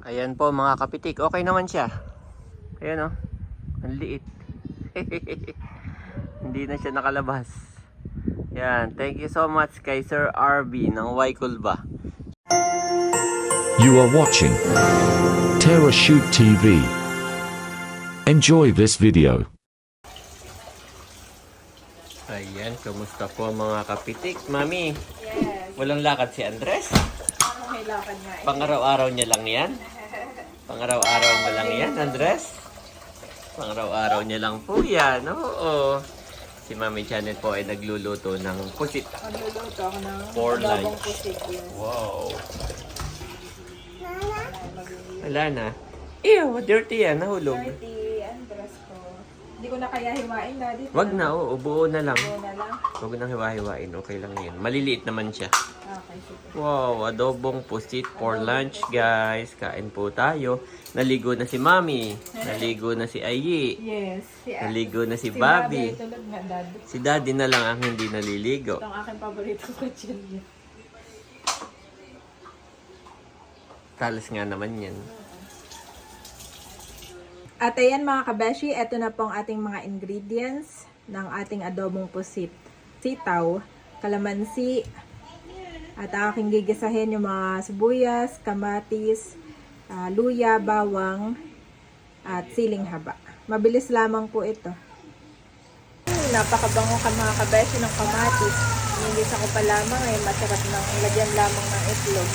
Ayan po mga kapitik. Okay naman siya. Ayan o. Ang liit. Hindi na siya nakalabas. Yan. Thank you so much kay Sir RB ng Waikulba. You are watching Terra Shoot TV. Enjoy this video. Ayan. Kamusta po mga kapitik? Mami, Yes. walang lakad si Andres? May lakad nga eh. Pangaraw-araw niya lang yan? Pangaraw-araw mo lang yan, Andres? Pangaraw-araw niya lang po yan. Oo. Si Mami Janet po ay nagluluto ng pusit. Magluluto ako ng For adobong lunch. pusit. Yes. Wow. Wala na. Ew, dirty yan. Nahulog. Dirty, ang dress ko. Hindi ko na kaya hiwain, Daddy. Wag na, oo. Buo na lang. Buo na lang. Huwag nang hiwa-hiwain. Okay lang yun. Maliliit naman siya. Okay, sige. Wow, adobong pusit for lunch, guys. Kain po tayo. Naligo na si Mami. Naligo na si Ayi. Yes. Naligo na si Si Bobby. tulog na, Dad. Si Daddy na lang ang hindi naliligo. Ito ang aking paborito ko dyan. Talas nga naman yan. At ayan mga kabeshi, ito na po ang ating mga ingredients ng ating adobong pusit. Sitaw, kalamansi, at aking gigisahin yung mga sibuyas, kamatis, luya, bawang, at siling haba. Mabilis lamang po ito. Napakabango ka mga kabeshi ng kamatis. Nilisa ko pa lamang ay masarap ng lagyan lamang ng itlog.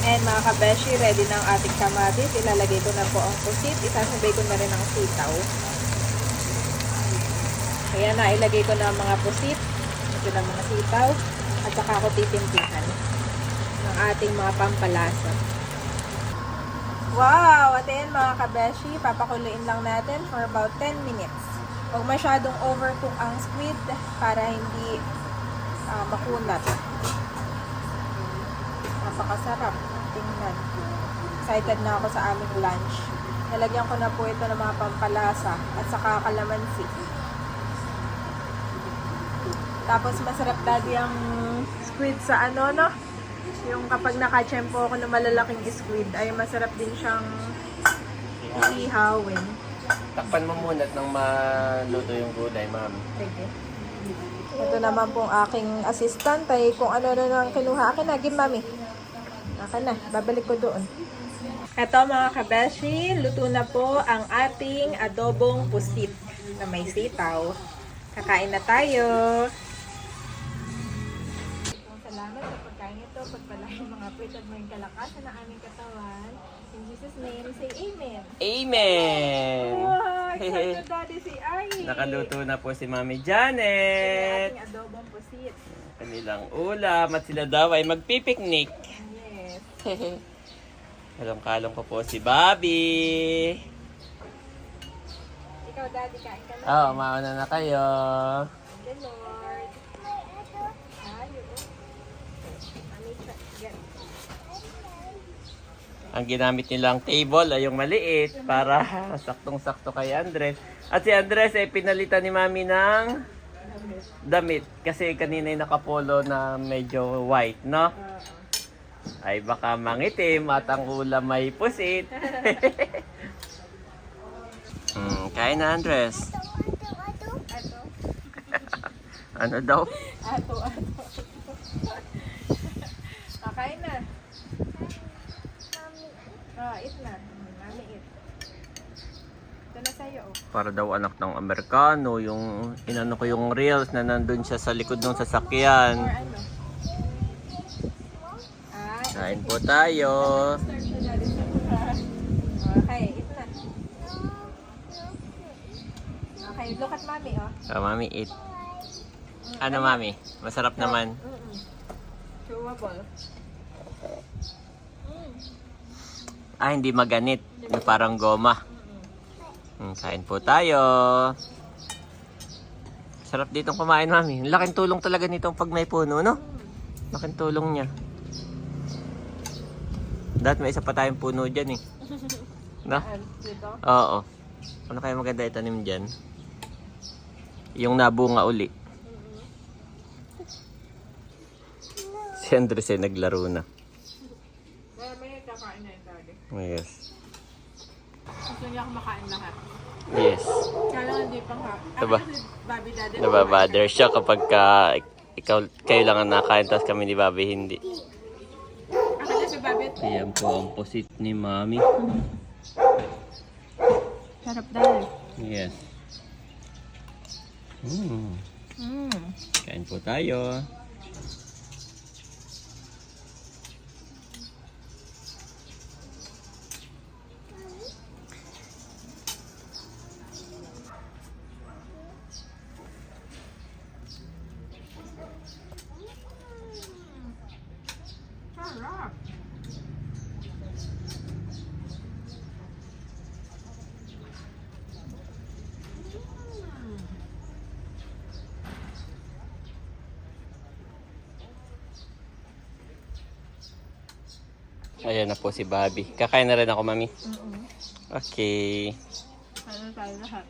And mga kabeshi, ready na ang ating kamatis. Ilalagay ko na po ang pusit. Isasabay ko na rin ang sitaw. Kaya na, ilagay ko na ang mga pusit. Ito na mga sitaw. At saka ako titimpihan ng ating mga pampalasa. Wow! At ayan mga kabeshi, papakuluin lang natin for about 10 minutes. Huwag masyadong overcook ang squid para hindi makunat. Napakasarap. Tingnan. Excited na ako sa aming lunch. Nalagyan ko na po ito ng mga pampalasa at saka kalamansi. Tapos masarap daddy ang squid sa ano, no? Yung kapag nakachempo ako ng malalaking squid ay masarap din siyang ihawin. Takpan mo muna nang maluto yung gulay, Ma'am. Sige. Ito naman pong aking assistant ay kung ano na nang kinuha akin na, Mami. Akin na, babalik ko doon. Ito mga kabeshi, luto na po ang ating adobong pusit na may sitaw. Kakain na tayo. Salamat sa pagkain ito. Pagpalain mga puwit at may kalakasan ng aming katawan. In Jesus' name, say Amen. Amen! Wow, excited daddy si Ai. Nakaluto na po si Mami Ito Janet. ating adobong pusit. Kanilang ulam at sila daw ay magpipiknik. Yes. Kalong-kalong ko po si Bobby. Ikaw daddy, kain ka na. Oo, mauna na kayo. Thank you, Lord. Ang ginamit nilang table ay yung maliit para saktong-sakto kay Andres. At si Andres ay pinalitan ni Mami ng damit. Kasi kanina yung nakapolo na medyo white, no? Ay baka mangitim at ang ulam ay pusit. Kain na, Andres. Ano daw? Ato. Kakain na. Eat na. Mami, eat. Ito na sa'yo, oh. Para daw anak ng Amerikano, yung inano ko yung reels na nandun siya sa likod ng Or sasakyan. ano? Kain po tayo. Okay, eat na. Okay, look at Mami, oh. Mami, eat. Ano, Mami? Masarap naman. Chewable. Hindi maganit. Yung parang goma. Kain po tayo. Sarap ditong kumain, Mami. Laking tulong talaga nitong pag may puno, no? Laking tulong niya. Dahil may isa pa tayong puno dyan, eh. No? Dito? Oo. Ano kaya maganda itanim dyan? Yung nabunga uli. Si Andres ay naglaro na. Yes. Gusto niya ako makain lahat. Yes. Kaya lang hindi pa nga. Diba? Ako si Bobby Daddy. Nababother siya kapag kayo lang ang nakain tapos kami ni Bobby hindi. Ako na si Bobby. Ayan po ang pusit ni Mami. Sarap dahil. Yes. Mm. Kain po tayo. Sarap. Ayan na po si Bobby. Kakain na rin ako, Mami. Okay. Ano tayo lahat?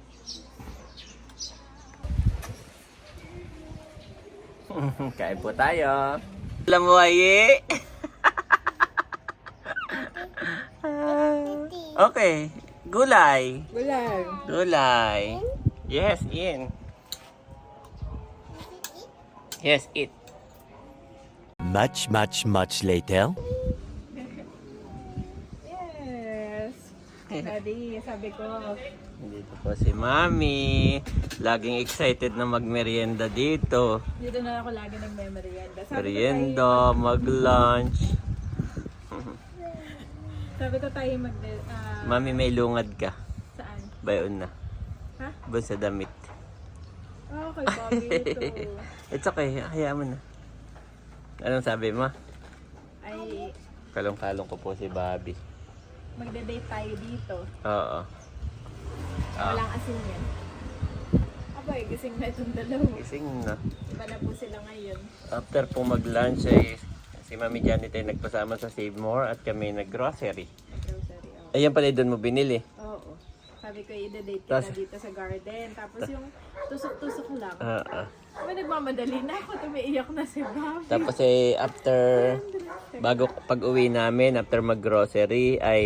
Kain po tayo. Alam mo, Aye? Okay. Gulay. Gulay. Gulay. Yes, in. Yes, eat. Much later. Yes. Daddy, sabi ko. Dito po si Mami. Laging excited na magmerienda dito. Dito na ako lagi nagme-merienda. Merienda, mag-lunch. Sabi ko tayo Mami, may lungad ka. saan? Bayon na. Ha? Bun sa damit. Okay, Bobby, ito. It's okay. Hayaan mo na. Anong sabi mo? Ay, Kalong-kalong ko po si Bobby. magde-date tayo dito. Oo. Walang asin yan. Abay, gising na itong dalawa. Gising na. Iba na po sila ngayon. After po mag-lunch ay si Mami Janet ay nagpasama sa Save More at kami nag-grocery. Grocery, oh. Ayan pala doon mo binili. Oo. Sabi ko, i-date Tas- kita dito sa garden. Tapos yung tusok-tusok lang. Oo. May nagmamadali na ako. Tumiiyak na si Bobby. Tapos after, bago pag-uwi namin, after mag-grocery, ay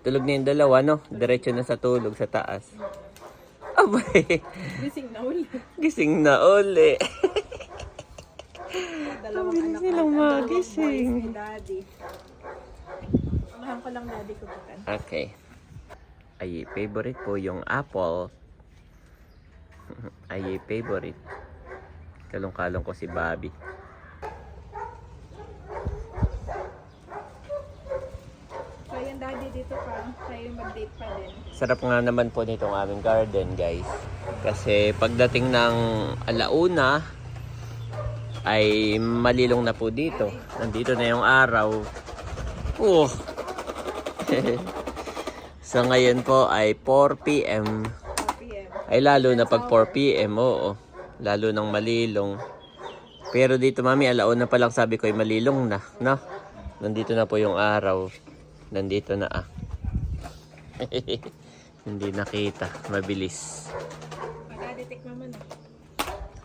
tulog na yung dalawa, no? Diretso na sa tulog sa taas. Abay, Gising na ulit. gising na uli. Dalawang Bilis anak nilang natin, dalawang magising. boys ni Daddy. Unahan ko lang Daddy ko bukan. Okay. Ay, favorite po yung apple. Ay, favorite. Kalong-kalong ko si Bobby. So yung Daddy dito pa, tayo mag-date pa din. Sarap nga naman po nitong aming garden, guys. Kasi pagdating ng alauna, ay malilong na po dito. Nandito na yung araw. Oh. So ngayon po ay 4 p.m. 4 p.m. Ay lalo na pag 4 p.m. Oo. Lalo nang malilong. Pero dito, Mami, alauna pa lang sabi ko ay malilong na. No? Nandito na po yung araw. Nandito na Hindi nakita. Mabilis. Daddy, tikman mo na.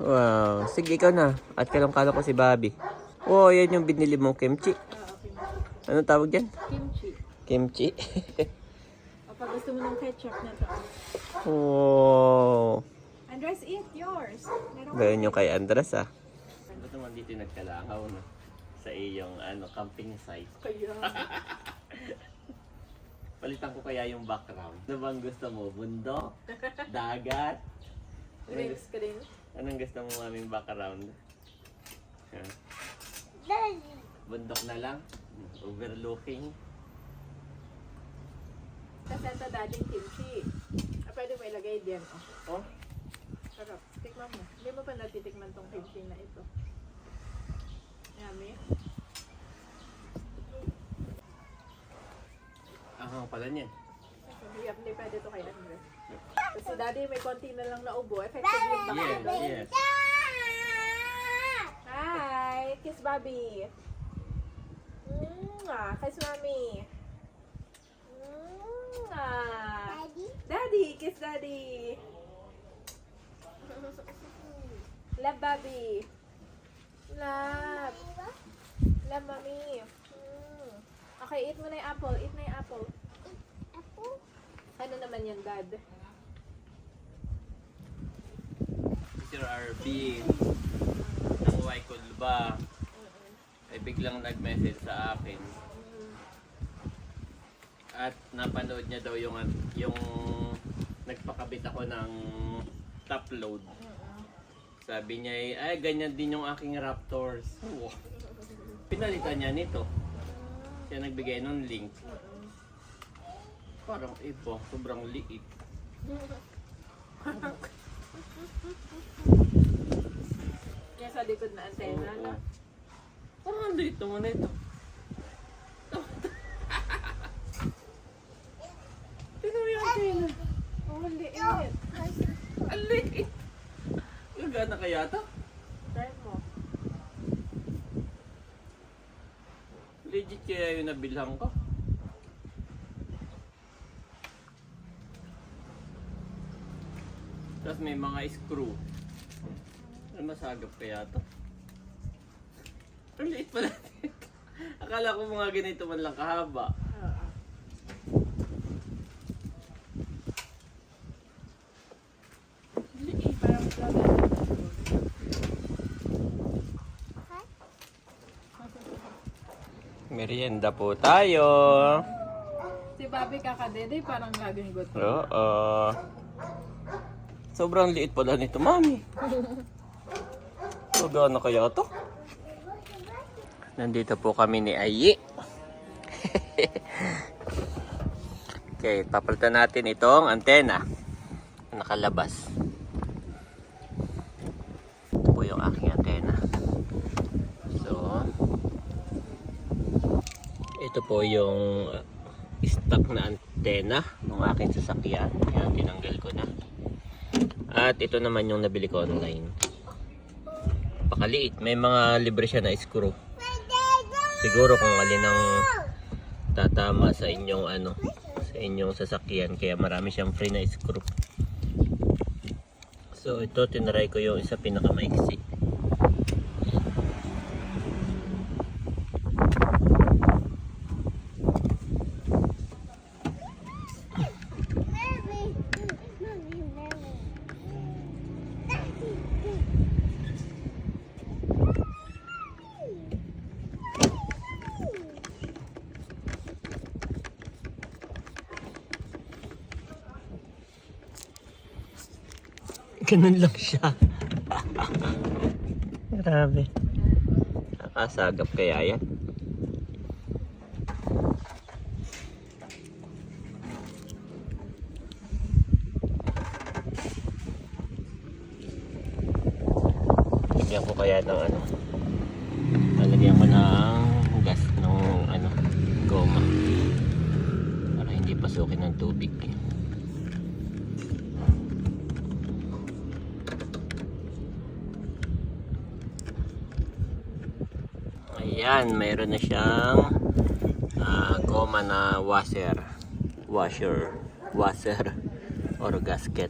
Wow. Sige, ikaw na. At kalong-kalong ko si Bobby. Oh, yan yung binili mong kimchi. Okay na. Anong tawag dyan? Kimchi. Kimchi. O pag gusto mo ng ketchup na to. Oh. Andres, eat yours. Meron Ganyan yung kay Andres, ah. Ba't naman dito nagkalangaw, no? Sa iyong camping site. kayo. Palitan ko kaya yung background. Ano bang gusto mo? Bundok? Dagat? Drinks ka din. Anong gusto mo aming background? Huh? Bundok na lang? Overlooking? Kasi ito dating kimchi. Pwede mo ilagay din. Oh. Oh? Sarap. Tikman mo. Hindi mo pa natitikman tong kimchi na ito. Yummy. Aha, pala niyan. Hindi pwede ito kay Andres. Kasi daddy may konti na lang naubo. Effective yung background. Yes. Hi! Kiss Bobby! Kiss Mommy! Daddy! Kiss Daddy! Love Bobby! Love! Love Mommy! Okay Okay, eat mo na yung apple. Eat na yung apple. Ano naman yan, Dad? Sir RB ng Waikulba ay biglang nag-message sa akin. At napanood niya daw yung nagpakabit ako ng top load. Sabi niya ay ganyan din yung aking Raptors. Wow. Pinalitan niya nito. Siya nagbigay ng link. Parang iba, sobrang liit. Yan sa likod na antena, no? Parang ang liit naman ito. Tingnan mo yung antena. Oh, liit. Ang liit. Gagana kaya ito? Try mo. Legit kaya yung nabilhan ko. Tapos may mga screw. Ano masagap kaya ito? Ang liit pala dito. Akala ko mga ganito man lang kahaba. Liit, parang Merienda po tayo. si Bobby kakadede, parang gagawin ko. Oo. Sobrang liit pala nito, Mami. Gagana kaya ito? Nandito po kami ni Ayi. Okay, papalitan natin itong antena. Nakalabas. Ito po yung aking antena. So, ito po yung stock na antena ng aking sasakyan. Yan, tinanggal ko na. At ito naman yung nabili ko online. Pakaliit. May mga libre siya na screw. Siguro kung alin ang tatama sa inyong sa inyong sasakyan, kaya marami siyang free na screw. So ito tinry ko yung isa pinakamaiksi. Ganun lang siya. Grabe. Nakasagap kaya yan. Lagyan ko kaya ng lalagyan ko ng gas ng goma para hindi pasukin ng tubig. Ayan, mayroon na siyang goma na washer or gasket.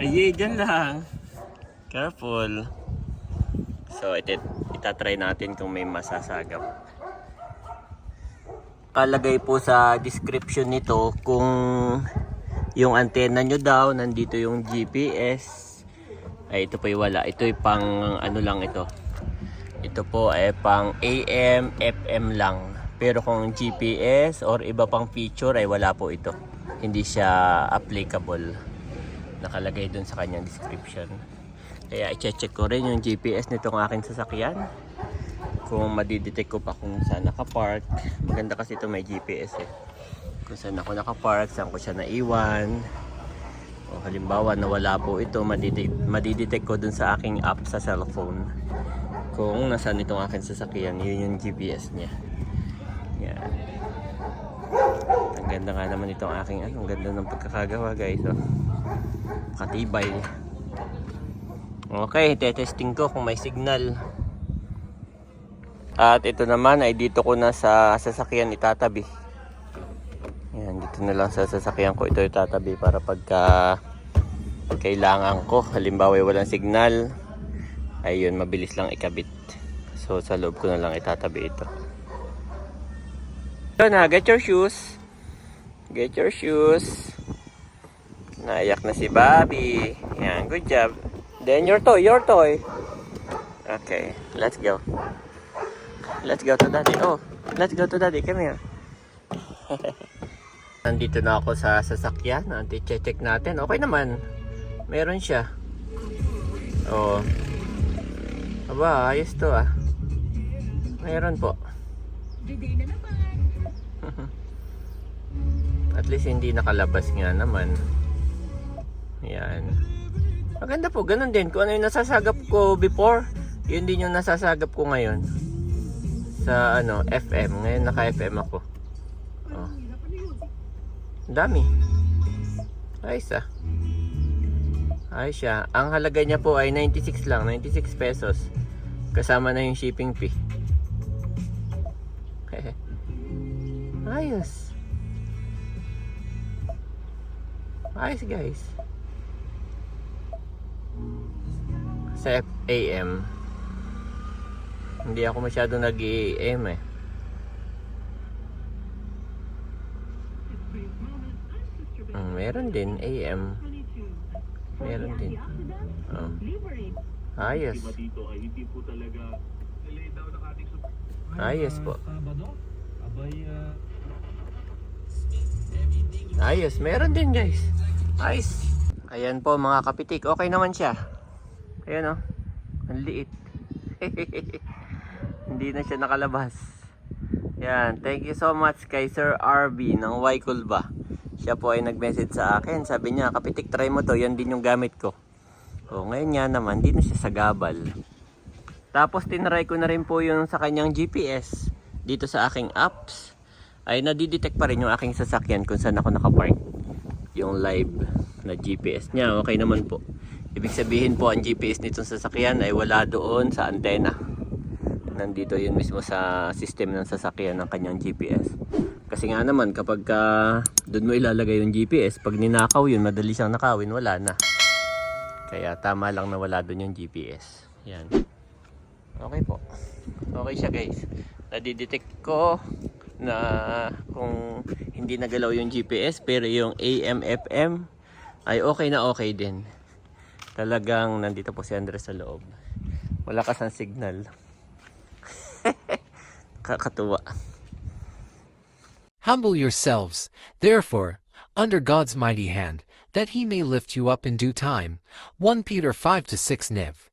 Ay, dyan lang. Careful. So, itatry natin kung may masasagap. Kalagay po sa description nito kung yung antena nyo daw, nandito yung GPS. Ay, ito po yung wala. Ito yung pang lang ito. Ito po ay pang AM, FM lang. Pero kung GPS or iba pang feature ay wala po ito. Hindi siya applicable. Nakalagay dun sa kanyang description. Kaya i-check ko rin yung GPS nitong aking sasakyan. Kung madidetect ko pa kung saan nakapark. Maganda kasi ito may GPS eh. Kung saan ako nakapark, saan ko siya naiwan. O halimbawa nawala po ito, madidetect ko dun sa aking app sa cellphone. Kung nasaan itong aking sasakyan, yun yung GPS niya. Yan. Ang ganda nga naman itong aking ang ganda ng pagkakagawa guys. Oh. Katibay. Okay, tetesting ko kung may signal. At ito naman ay dito ko na sa sasakyan itatabi. Yan, dito na lang sa sasakyan ko ito itatabi para pagka kailangan ko. Halimbawa walang signal, ayun, mabilis lang ikabit. So sa loob ko na lang itatabi ito. So na, get your shoes. Get your shoes. Naiyak na si Bobby. Yan, good job. Then your toy. Okay, let's go. Let's go to daddy. Oh, let's go to daddy. Come here. Nandito na ako sa sasakyan. Check natin. Okay naman. Meron siya. Oh. Aba, ayos to ah. Meron po. At least hindi nakalabas nga naman. Yan. Maganda po, ganun din. Kung ano yung nasasagap ko before, yun din yung nasasagap ko ngayon. Sa FM. Ngayon naka-FM ako. Oh. Dami. Ayos ah. Ayos siya. Ang halaga niya po ay 96 lang. 96 pesos. Kasama na yung shipping fee. Ayos. Ayos guys. Sa AM, hindi ako masyado nag-AM eh. Meron din AM. Meron din. Oh. Ayos. Ayos po. Ayos. Meron din guys. Ayos. Ayan po mga kapitik. Okay naman siya. Ayan oh. Ang liit. Hindi na siya nakalabas. Yan. Thank you so much kay Sir RB ng Waikulba. Siya po ay nag-message sa akin. Sabi niya, kapitik, try mo to. Yan din yung gamit ko. O, ngayon nga naman, di na siya sagabal. Tapos, tinry ko na rin po yung sa kanyang GPS. Dito sa aking apps, ay nadidetect pa rin yung aking sasakyan kung saan ako nakapark. Yung live na GPS niya, okay naman po. Ibig sabihin po, ang GPS nitong sasakyan ay wala doon sa antena. Nandito yun mismo sa system ng sasakyan ng kanyang GPS. Kasi nga naman, kapag doon mo ilalagay yung GPS, pag ninakaw yun, madali siyang nakawin, wala na. Kaya tama lang na wala doon yung GPS. Yan. Okay po. Okay siya guys. Nadidetect ko na kung hindi nagalaw yung GPS, pero yung AM, FM ay okay na okay din. Talagang nandito po si Andres sa loob. Wala kasang signal. Kakatuwa. Humble yourselves, therefore, under God's mighty hand, that he may lift you up in due time. 1 Peter 5-6 Niv.